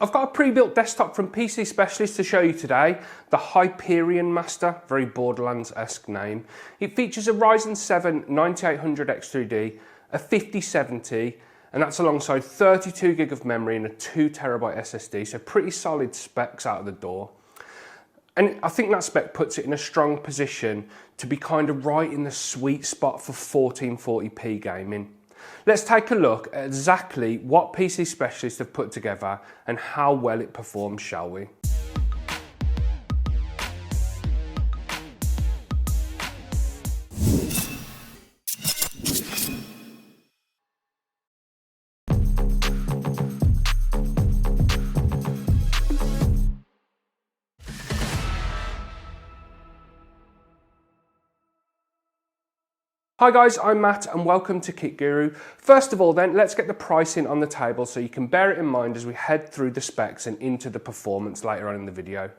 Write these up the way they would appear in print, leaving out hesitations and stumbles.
I've got a pre-built desktop from PCSpecialist to show you today, the Hyperion Master, very Borderlands-esque name. It features a Ryzen 7 9800X3D, a 5070, and that's alongside 32 gig of memory and a 2TB SSD, so pretty solid specs out of the door. And I think that spec puts it in a strong position to be kind of right in the sweet spot for 1440p gaming. Let's take a look at exactly what PCSpecialist have put together and how well it performs, shall we? Hi guys, I'm Matt and welcome to Kit Guru. First of all then, let's get the pricing on the table so you can bear it in mind as we head through the specs and into the performance later on in the video.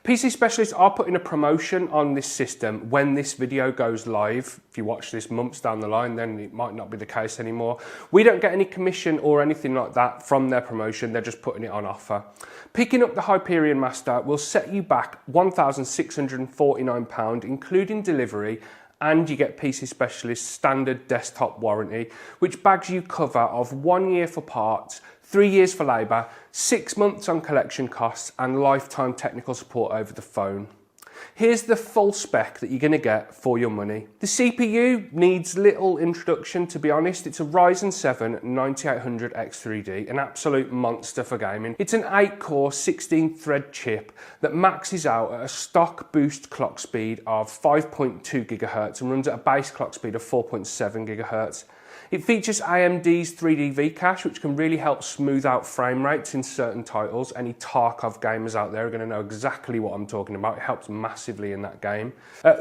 PCSpecialist are putting a promotion on this system when this video goes live. If you watch this months down the line, then it might not be the case anymore. We don't get any commission or anything like that from their promotion, they're just putting it on offer. Picking up the Hyperion Master will set you back £1,649, including delivery, and you get PCSpecialist's standard desktop warranty, which bags you cover of 1 year for parts, 3 years for labour, 6 months on collection costs, and lifetime technical support over the phone. Here's the full spec that you're going to get for your money. The CPU needs little introduction, to be honest. It's a Ryzen 7 9800X3D, an absolute monster for gaming. It's an 8-core 16-thread chip that maxes out at a stock boost clock speed of 5.2 GHz and runs at a base clock speed of 4.7 GHz. It features AMD's 3D V-Cache, which can really help smooth out frame rates in certain titles. Any Tarkov gamers out there are going to know exactly what I'm talking about. It helps massively in that game.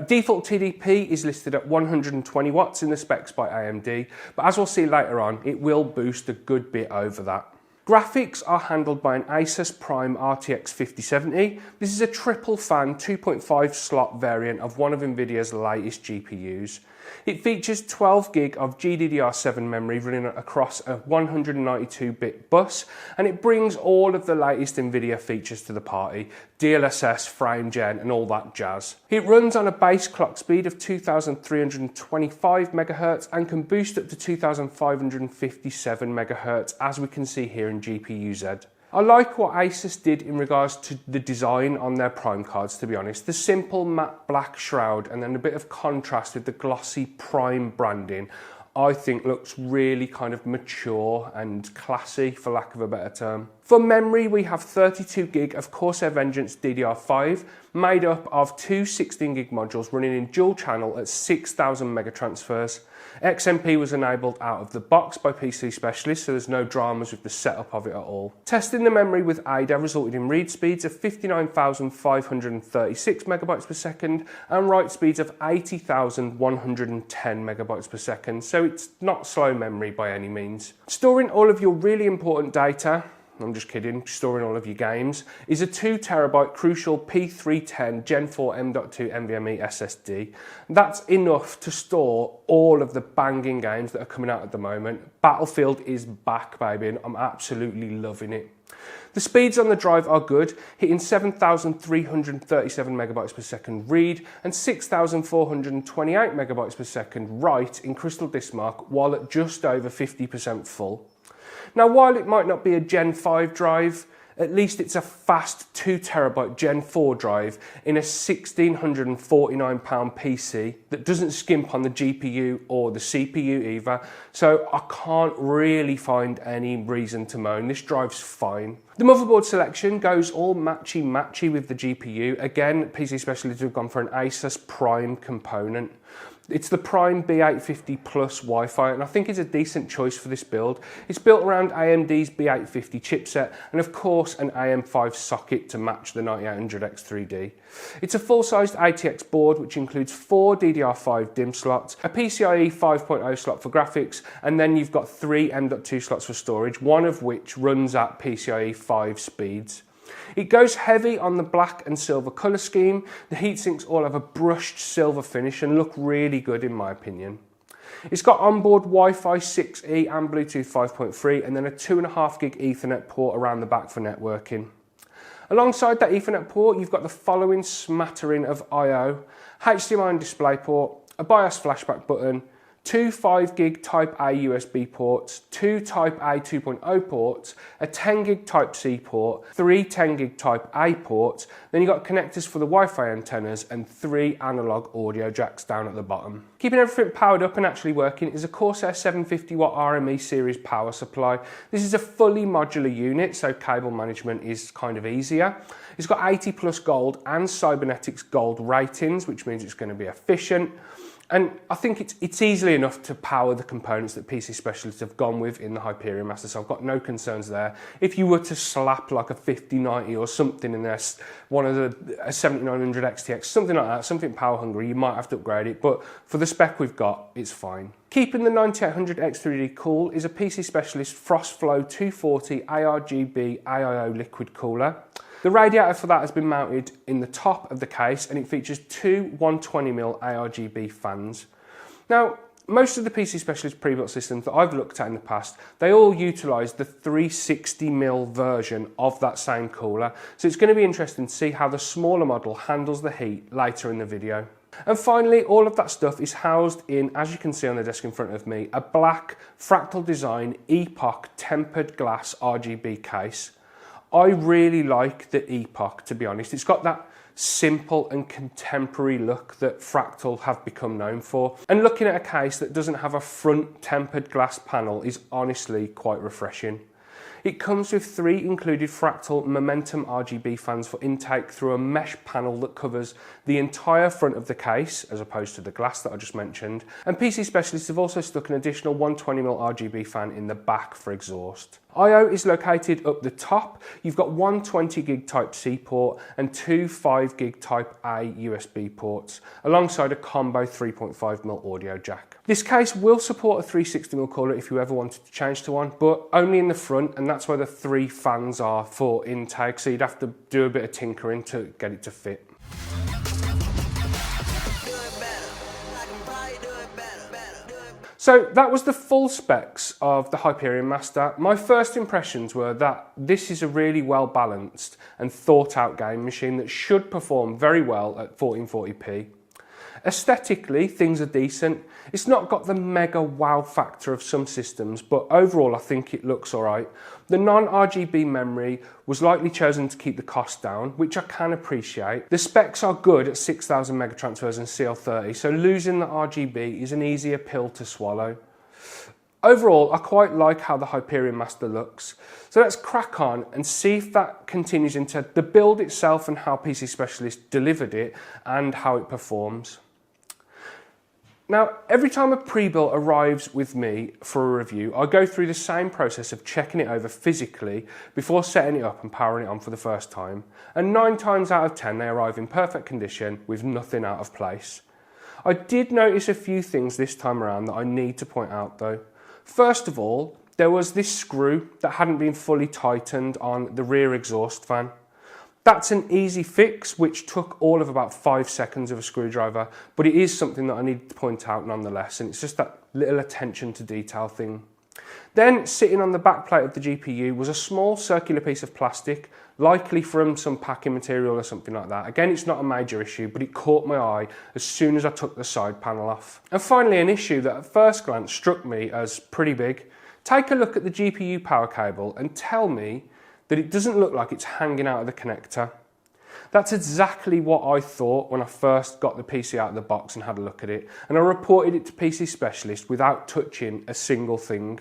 Default TDP is listed at 120 watts in the specs by AMD, but as we'll see later on, it will boost a good bit over that. Graphics are handled by an Asus Prime RTX 5070. This is a triple fan 2.5 slot variant of one of Nvidia's latest GPUs. It features 12 gig of GDDR7 memory running across a 192-bit bus, and it brings all of the latest Nvidia features to the party, DLSS, frame gen, and all that jazz. It runs on a base clock speed of 2325 MHz and can boost up to 2557 MHz, as we can see here in GPU-Z. I like what Asus did in regards to the design on their Prime cards, to be honest. The simple matte black shroud and then a bit of contrast with the glossy Prime branding, I think looks really kind of mature and classy, for lack of a better term. For memory, we have 32 gig of Corsair Vengeance DDR5, made up of two 16 gig modules running in dual channel at 6,000 mega transfers. XMP was enabled out of the box by PCSpecialist, so there's no dramas with the setup of it at all. Testing the memory with Ada resulted in read speeds of 59,536 megabytes per second and write speeds of 80,110 megabytes per second, so it's not slow memory by any means. Storing all of your really important data, I'm just kidding, storing all of your games, is a 2TB Crucial P310 Gen 4 M.2 NVMe SSD. That's enough to store all of the banging games that are coming out at the moment. Battlefield is back, baby, and I'm absolutely loving it. The speeds on the drive are good, hitting 7,337 megabytes per second read and 6,428 megabytes per second write in Crystal Disk Mark, while at just over 50% full. Now, while it might not be a Gen 5 drive, at least it's a fast 2TB Gen 4 drive in a £1,649 PC that doesn't skimp on the GPU or the CPU either, so I can't really find any reason to moan. This drive's fine. The motherboard selection goes all matchy-matchy with the GPU. Again, PCSpecialist have gone for an Asus Prime component. It's the Prime B850 Plus Wi-Fi, and I think it's a decent choice for this build. It's built around AMD's B850 chipset, and of course an AM5 socket to match the 9800X3D. It's a full-sized ATX board, which includes 4 DDR5 DIMM slots, a PCIe 5.0 slot for graphics, and then you've got 3 M.2 slots for storage, one of which runs at PCIe 5 speeds. It goes heavy on the black and silver colour scheme. The heatsinks all have a brushed silver finish and look really good in my opinion. It's got onboard Wi-Fi 6E and Bluetooth 5.3 and then a 2.5 gig Ethernet port around the back for networking. Alongside that Ethernet port, you've got the following smattering of I/O, HDMI and DisplayPort, a BIOS flashback button, 2 5 gig Type A USB ports, 2 Type A 2.0 ports, a 10 gig Type C port, 3 10 gig Type A ports, then you've got connectors for the Wi-Fi antennas and 3 analog audio jacks down at the bottom. Keeping everything powered up and actually working is a Corsair 750 watt RME series power supply. This is a fully modular unit, so cable management is kind of easier. It's got 80 plus gold and cybernetics gold ratings, which means it's going to be efficient. And I think it's easily enough to power the components that PC Specialists have gone with in the Hyperion Master, so I've got no concerns there. If you were to slap like a 5090 or something in there, one of a 7900 XTX, something like that, something power hungry, you might have to upgrade it, but for the spec we've got, it's fine. Keeping the 9800 X3D cool is a PC Specialist FrostFlow 240 ARGB AIO liquid cooler. The radiator for that has been mounted in the top of the case and it features 2 120mm ARGB fans. Now, most of the PC Specialist pre-built systems that I've looked at in the past, they all utilise the 360mm version of that same cooler, so it's going to be interesting to see how the smaller model handles the heat later in the video. And finally, all of that stuff is housed in, as you can see on the desk in front of me, a black fractal design Epoch tempered glass RGB case. I really like the Epoch, to be honest. It's got that simple and contemporary look that Fractal have become known for. And looking at a case that doesn't have a front tempered glass panel is honestly quite refreshing. It comes with 3 included Fractal Momentum RGB fans for intake through a mesh panel that covers the entire front of the case, as opposed to the glass that I just mentioned. And PC Specialists have also stuck an additional 120mm RGB fan in the back for exhaust. I/O is located up the top. You've got 1 20 gig Type C port and 2 5 gig Type A USB ports, alongside a combo 3.5mm audio jack. This case will support a 360mm cooler if you ever wanted to change to one, but only in the front, and that's where the 3 fans are for intake, so you'd have to do a bit of tinkering to get it to fit. So that was the full specs of the Hyperion Master. My first impressions were that this is a really well balanced and thought out game machine that should perform very well at 1440p. Aesthetically, things are decent. It's not got the mega wow factor of some systems, but overall I think it looks alright. The non-RGB memory was likely chosen to keep the cost down, which I can appreciate. The specs are good at 6000 megatransfers and CL30, so losing the RGB is an easier pill to swallow. Overall, I quite like how the Hyperion Master looks. So let's crack on and see if that continues into the build itself and how PC Specialist delivered it and how it performs. Now, every time a pre-built arrives with me for a review, I go through the same process of checking it over physically before setting it up and powering it on for the first time. And 9 times out of 10, they arrive in perfect condition with nothing out of place. I did notice a few things this time around that I need to point out though. First of all, there was this screw that hadn't been fully tightened on the rear exhaust fan. That's an easy fix, which took all of about 5 seconds of a screwdriver, but it is something that I need to point out nonetheless, and it's just that little attention to detail thing. Then, sitting on the back plate of the GPU was a small circular piece of plastic, likely from some packing material or something like that. Again, it's not a major issue, but it caught my eye as soon as I took the side panel off. And finally, an issue that at first glance struck me as pretty big. Take a look at the GPU power cable and tell me that it doesn't look like it's hanging out of the connector. That's exactly what I thought when I first got the PC out of the box and had a look at it, and I reported it to PC Specialist without touching a single thing.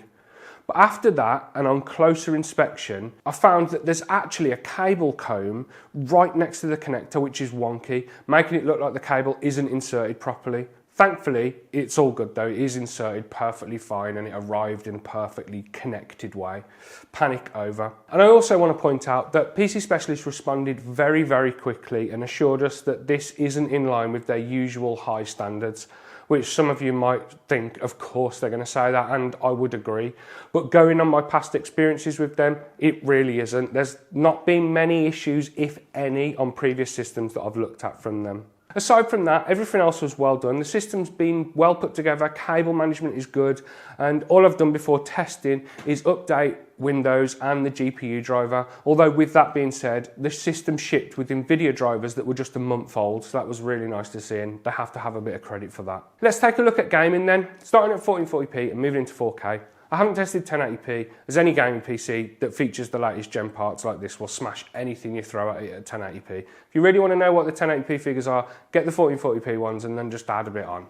But after that, and on closer inspection, I found that there's actually a cable comb right next to the connector, which is wonky, making it look like the cable isn't inserted properly. Thankfully, it's all good though. It is inserted perfectly fine and it arrived in a perfectly connected way. Panic over. And I also want to point out that PC Specialist responded very, very quickly and assured us that this isn't in line with their usual high standards, which some of you might think, of course they're going to say that, and I would agree. But going on my past experiences with them, it really isn't. There's not been many issues, if any, on previous systems that I've looked at from them. Aside from that, everything else was well done. The system's been well put together, cable management is good, and all I've done before testing is update Windows and the GPU driver. Although with that being said, the system shipped with NVIDIA drivers that were just a month old, so that was really nice to see, and they have to have a bit of credit for that. Let's take a look at gaming then. Starting at 1440p and moving into 4K. I haven't tested 1080p, as any gaming PC that features the latest gen parts like this will smash anything you throw at it at 1080p. If you really want to know what the 1080p figures are, get the 1440p ones and then just add a bit on.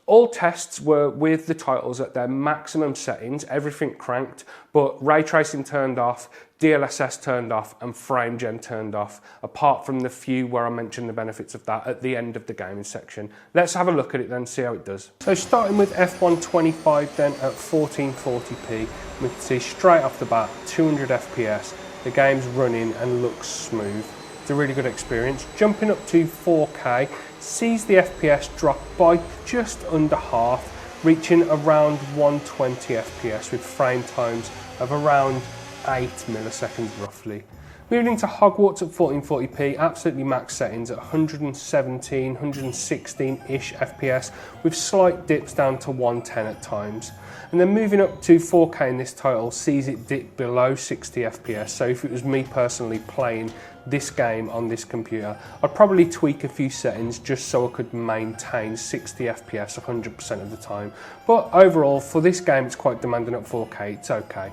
All tests were with the titles at their maximum settings, everything cranked, but ray tracing turned off, DLSS turned off, and frame gen turned off, apart from the few where I mentioned the benefits of that at the end of the gaming section. Let's have a look at it then, see how it does. So starting with F125 then at 1440p, we can see straight off the bat 200 FPS, the game's running and looks smooth. It's a really good experience. Jumping up to 4K, sees the FPS drop by just under half, reaching around 120 FPS with frame times of around 8 milliseconds roughly. Moving into Hogwarts at 1440p, absolutely max settings at 117, 116-ish FPS with slight dips down to 110 at times. And then moving up to 4K in this title sees it dip below 60 FPS, so if it was me personally playing this game on this computer, I'd probably tweak a few settings just so I could maintain 60 FPS 100% of the time. But overall, for this game, it's quite demanding at 4K, it's okay.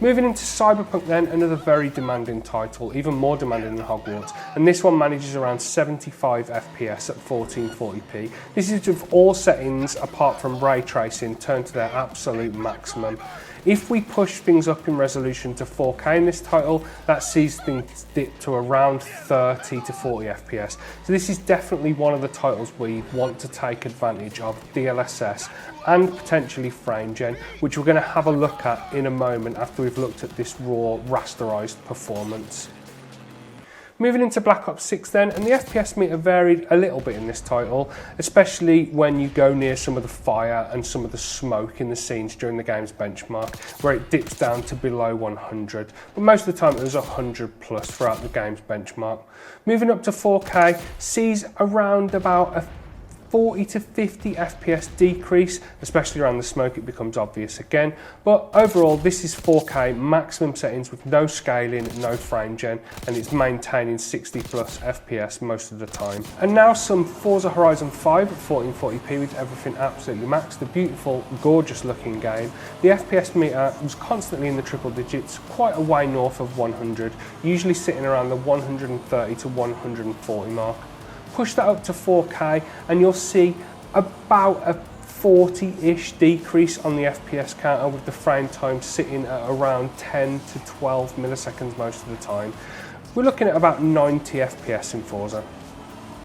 Moving into Cyberpunk then, another very demanding title, even more demanding than Hogwarts, and this one manages around 75 FPS at 1440p. This is with all settings apart from ray tracing turned to their absolute maximum. If we push things up in resolution to 4K in this title, that sees things dip to around 30 to 40 FPS. So this is definitely one of the titles where you want to take advantage of DLSS and potentially frame gen, which we're going to have a look at in a moment after we've looked at this raw rasterized performance. Moving into Black Ops 6 then, and the FPS meter varied a little bit in this title, especially when you go near some of the fire and some of the smoke in the scenes during the game's benchmark, where it dips down to below 100, but most of the time it was 100 plus throughout the game's benchmark. Moving up to 4K sees around about a 40 to 50 FPS decrease, especially around the smoke it becomes obvious again, but overall this is 4K maximum settings with no scaling, no frame gen, and it's maintaining 60 plus FPS most of the time. And now some Forza Horizon 5 at 1440p with everything absolutely maxed, the beautiful, gorgeous looking game. The FPS meter was constantly in the triple digits, quite a way north of 100, usually sitting around the 130 to 140 mark. Push that up to 4K and you'll see about a 40-ish decrease on the FPS counter, with the frame time sitting at around 10 to 12 milliseconds most of the time. We're looking at about 90 FPS in Forza.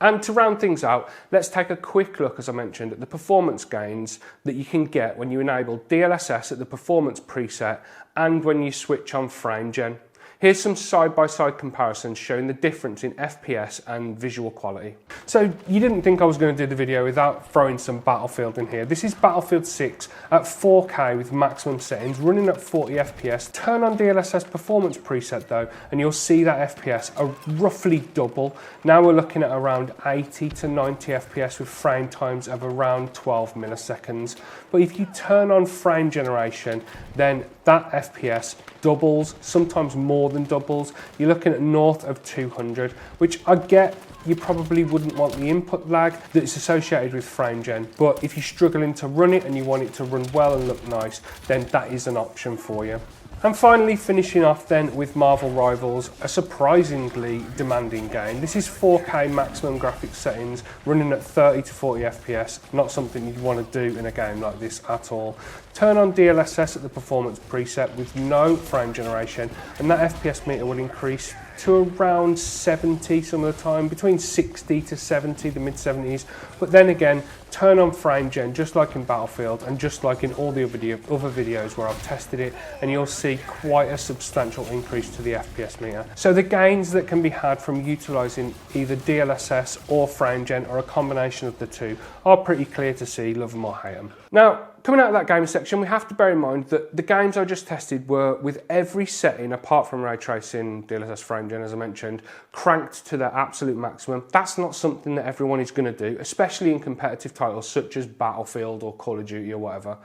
And to round things out, let's take a quick look, as I mentioned, at the performance gains that you can get when you enable DLSS at the performance preset and when you switch on frame gen. Here's some side-by-side comparisons showing the difference in FPS and visual quality. So you didn't think I was going to do the video without throwing some Battlefield in here. This is Battlefield 6 at 4K with maximum settings, running at 40 FPS. Turn on DLSS performance preset though, and you'll see that FPS are roughly double. Now we're looking at around 80 to 90 FPS with frame times of around 12 milliseconds. But if you turn on frame generation, then that FPS doubles, sometimes more than doubles. You're looking at north of 200, which I get you probably wouldn't want the input lag that's associated with frame gen, but if you're struggling to run it and you want it to run well and look nice, then that is an option for you. And finally, finishing off then with Marvel Rivals, a surprisingly demanding game. This is 4K maximum graphics settings, running at 30 to 40 FPS, not something you'd want to do in a game like this at all. Turn on DLSS at the performance preset with no frame generation, and that FPS meter will increase to around 70 some of the time, between 60 to 70, the mid-70s. But then again, turn on frame gen, just like in Battlefield and just like in all the other videos where I've tested it, and you'll see quite a substantial increase to the FPS meter. So the gains that can be had from utilising either DLSS or frame gen, or a combination of the two, are pretty clear to see, love them or hate them. Now, Coming out of that gaming section, we have to bear in mind that the games I just tested were with every setting, apart from ray tracing, DLSS frame gen, as I mentioned, cranked to their absolute maximum. That's not something that everyone is going to do, especially in competitive titles such as Battlefield or Call of Duty or whatever.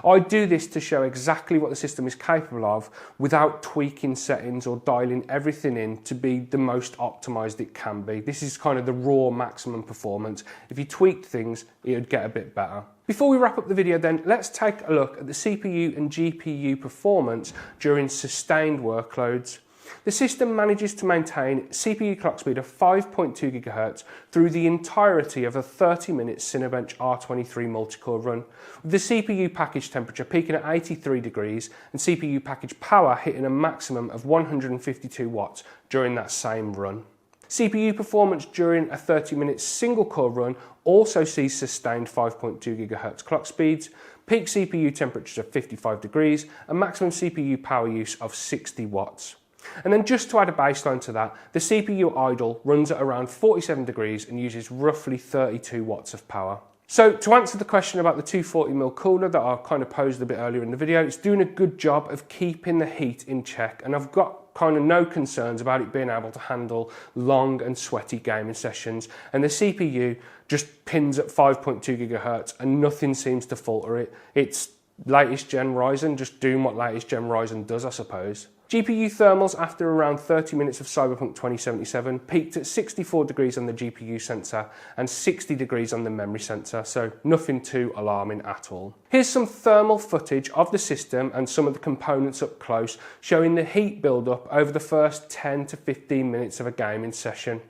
I do this to show exactly what the system is capable of without tweaking settings or dialing everything in to be the most optimized it can be. This is kind of the raw maximum performance. If you tweaked things, it would get a bit better. Before we wrap up the video then, let's take a look at the CPU and GPU performance during sustained workloads. The system manages to maintain CPU clock speed of 5.2 GHz through the entirety of a 30-minute Cinebench R23 multi-core run, with the CPU package temperature peaking at 83 degrees and CPU package power hitting a maximum of 152 watts during that same run. CPU performance during a 30-minute single-core run also sees sustained 5.2 GHz clock speeds, peak CPU temperatures of 55 degrees, and maximum CPU power use of 60 watts. And then just to add a baseline to that, the CPU idle runs at around 47 degrees and uses roughly 32 watts of power. So to answer the question about the 240mm cooler that I kind of posed a bit earlier in the video, it's doing a good job of keeping the heat in check, and I've got kind of no concerns about it being able to handle long and sweaty gaming sessions, and the CPU just pins at 5.2 GHz and nothing seems to falter it. It's latest gen Ryzen, just doing what latest gen Ryzen does, I suppose. GPU thermals after around 30 minutes of Cyberpunk 2077 peaked at 64 degrees on the GPU sensor and 60 degrees on the memory sensor, so nothing too alarming at all. Here's some thermal footage of the system and some of the components up close, showing the heat build-up over the first 10 to 15 minutes of a gaming session.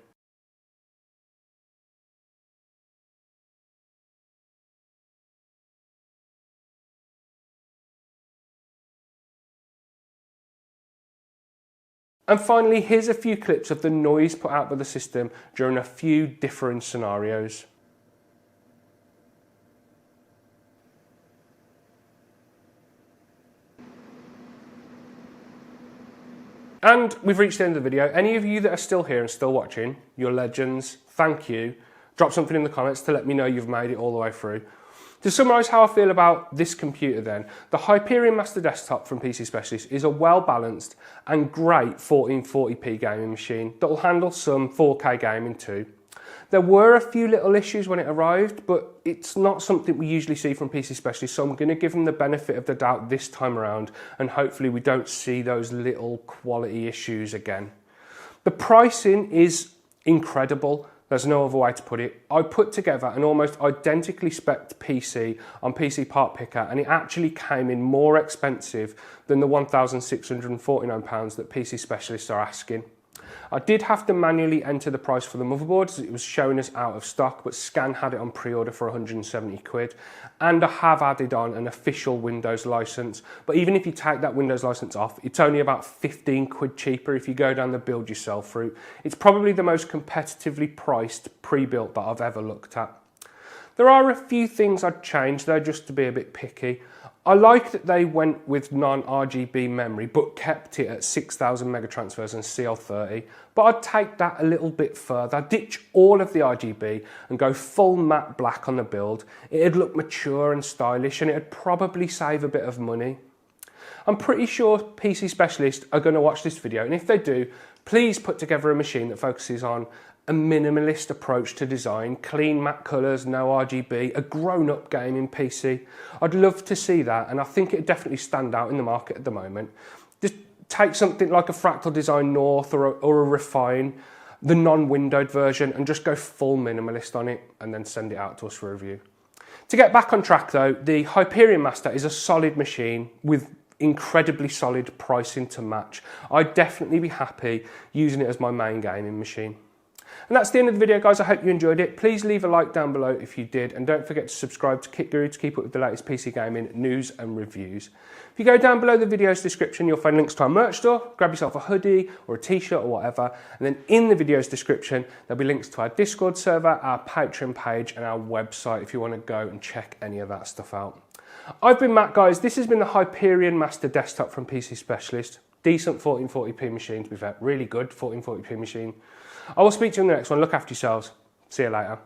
And finally, here's a few clips of the noise put out by the system during a few different scenarios. And we've reached the end of the video. Any of you that are still here and still watching, you're legends, thank you. Drop something in the comments to let me know you've made it all the way through. To summarise how I feel about this computer then, the Hyperion Master desktop from PCSpecialist is a well-balanced and great 1440p gaming machine that will handle some 4K gaming too. There were a few little issues when it arrived, but it's not something we usually see from PCSpecialist, so I'm going to give them the benefit of the doubt this time around, and hopefully we don't see those little quality issues again. The pricing is incredible. There's no other way to put it. I put together an almost identically spec'd PC on PC Part Picker, and it actually came in more expensive than the £1,649 that PCSpecialists are asking. I did have to manually enter the price for the motherboard as it was showing us out of stock, but Scan had it on pre-order for 170 quid. And I have added on an official Windows license, but even if you take that Windows license off, it's only about 15 quid cheaper if you go down the build yourself route. It's probably the most competitively priced pre-built that I've ever looked at. There are a few things I'd change though, just to be a bit picky. I like that they went with non-RGB memory but kept it at 6000 megatransfers and CL30, but I'd take that a little bit further, ditch all of the RGB and go full matte black on the build. It'd look mature and stylish and it'd probably save a bit of money. I'm pretty sure PCSpecialist are going to watch this video, and if they do, please put together a machine that focuses on a minimalist approach to design, clean matte colours, no RGB, a grown-up gaming PC. I'd love to see that, and I think it'd definitely stand out in the market at the moment. Just take something like a Fractal Design North or a Refine, the non-windowed version, and just go full minimalist on it, and then send it out to us for review. To get back on track though, the Hyperion Master is a solid machine with incredibly solid pricing to match. I'd definitely be happy using it as my main gaming machine. And that's the end of the video, guys. I hope you enjoyed it. Please leave a like down below if you did, and don't forget to subscribe to Kit Guru to keep up with the latest PC gaming news and reviews. If you go down below the video's description, you'll find links to our merch store. Grab yourself a hoodie or a t-shirt or whatever, and then in the video's description there'll be links to our Discord server, our Patreon page, and our website if you want to go and check any of that stuff out. I've been Matt, guys. This has been the Hyperion Master desktop from PCSpecialist. Decent 1440p machine, to be fair. Really good 1440p machine. I will speak to you in the next one. Look after yourselves. See you later.